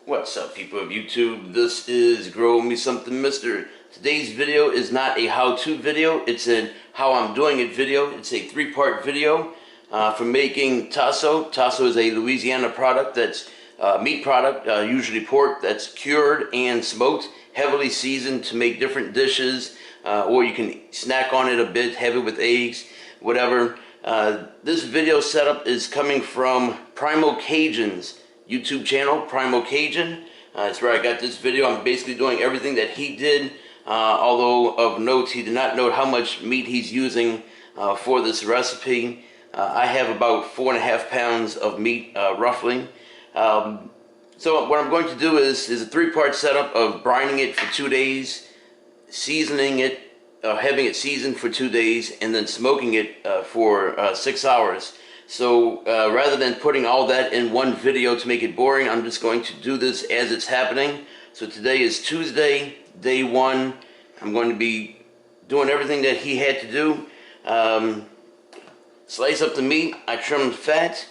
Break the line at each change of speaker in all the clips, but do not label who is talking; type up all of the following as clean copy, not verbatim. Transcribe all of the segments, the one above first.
What's up, people of YouTube? This is Grow Me Something Mister. Today's video is not a how-to video, it's a how I'm doing it video. It's a three-part video for making tasso. Tasso is a Louisiana product that's meat product, usually pork, that's cured and smoked, heavily seasoned to make different dishes, or you can snack on it a bit, have it with eggs, whatever. This video setup is coming from Primal Cajun's YouTube channel, Primal Cajun. That's where I got this video. I'm basically doing everything that he did, although of note, he did not note how much meat he's using for this recipe. I have about 4.5 pounds of meat, roughly. So what I'm going to do is a three-part setup of brining it for 2 days, seasoning it, having it seasoned for 2 days, and then smoking it for 6 hours. So rather than putting all that in one video to make it boring, I'm just going to do this as it's happening. So today is Tuesday, day 1. I'm going to be doing everything that he had to do. Slice up the meat, I trimmed fat.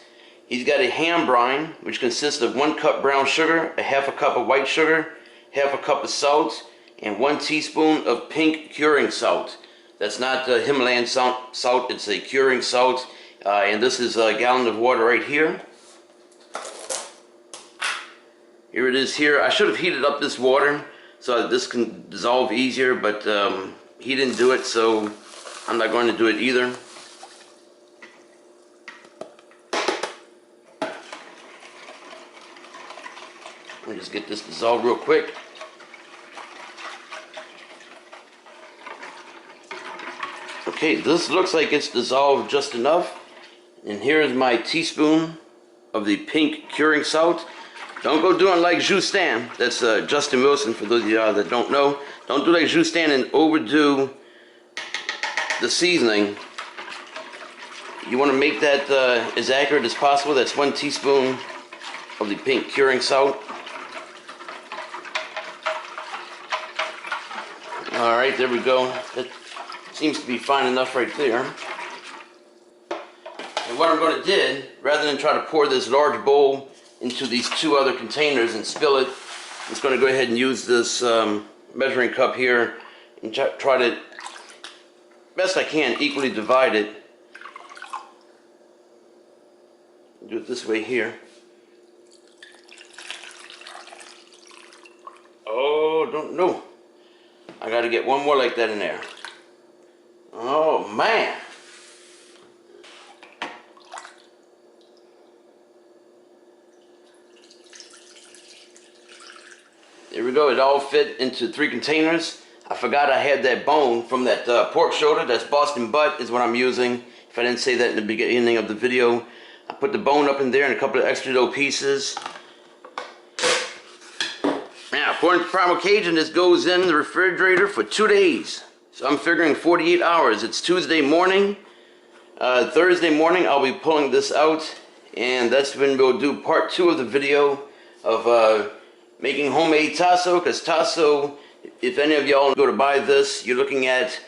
He's got a ham brine, which consists of 1 cup brown sugar, a half a cup of white sugar, half a cup of salt, and 1 teaspoon of pink curing salt. That's not Himalayan salt, it's a curing salt. And this is a gallon of water right here. Here it is here. I should have heated up this water so that this can dissolve easier, but he didn't do it, so I'm not going to do it either. Let me just get this dissolved real quick. Okay, this looks like it's dissolved just enough. And here's my teaspoon of the pink curing salt. Don't go doing like Justin. That's Justin Wilson, for those of y'all that don't know. Don't do like Justin and overdo the seasoning. You want to make that as accurate as possible. That's 1 teaspoon of the pink curing salt. Alright, there we go. That seems to be fine enough right there. And what I'm going to do, rather than try to pour this large bowl into these 2 other containers and spill it, I'm just going to go ahead and use this measuring cup here and try to, best I can, equally divide it. Do it this way here. Oh, don't know. I got to get 1 more like that in there. Oh, man. There we go, it all fit into 3 containers. I forgot I had that bone from that pork shoulder. That's Boston butt is what I'm using. If I didn't say that in the beginning of the video. I put the bone up in there and a couple of extra little pieces. Now, according to Primal Cajun, this goes in the refrigerator for 2 days. So I'm figuring 48 hours. It's Tuesday morning. Thursday morning I'll be pulling this out, and that's when we'll do part 2 of the video of making homemade tasso, because tasso, if any of y'all go to buy this, you're looking at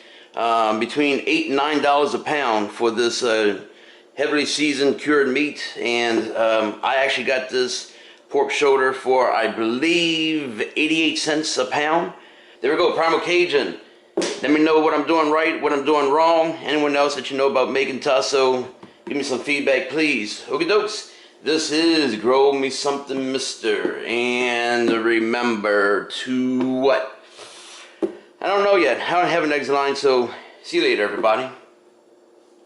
between $8 and $9 a pound for this heavily seasoned cured meat. And I actually got this pork shoulder for, I believe, 88 cents a pound. There we go, Primal Cajun. Let me know what I'm doing right, what I'm doing wrong. Anyone else that you know about making tasso, give me some feedback, please. Okie dokes. This is Grow Me Something Mister, and remember to what? I don't know yet. I don't have an exit line, so see you later, everybody.